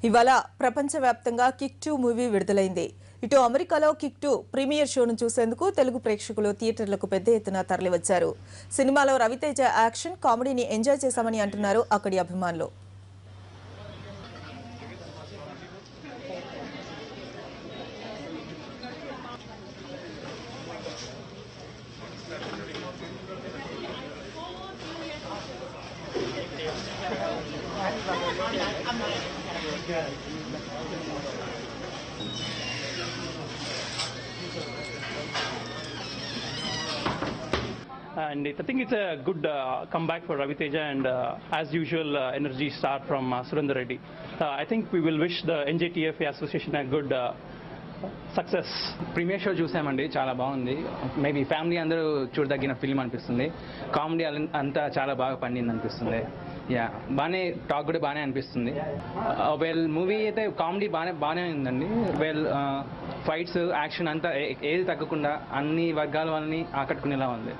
ఇవాళ ప్రపంచవ్యాప్తంగా kick 2 movie విడుదలైంది. ఇటు అమెరికాలో కిక్ 2 ప్రీమియర్ షోను చూసేందుకు తెలుగు ప్రేక్షకులు థియేటర్లకు పెద్ద ఎత్తున తరలివచ్చారు. సినిమాలో రవితేజ యాక్షన్, కామెడీని ఎంజాయ్ చేశామని అంటున్నారు అక్కడి అభిమానులు. And I think it's a good comeback for Ravi Teja and as usual energy star from Surendra Reddy. I think we will wish the NJTF Association a good success. Premiere show చూసామండి, చాలా బాగుంది. Maybe family అందరూ చూడదగిన film అనిపిస్తుంది. Comedy అంతా చాలా బాగా పండింది అనిపిస్తుంది. బాగానే టాక్ కూడా బాగానే అనిపిస్తుంది. వెల్ మూవీ అయితే కామెడీ బాగానే ఉందండి. వెల్ ఫైట్స్, యాక్షన్ అంతా ఏది తగ్గకుండా అన్ని వర్గాల వాళ్ళని ఆకట్టుకునేలా ఉంది.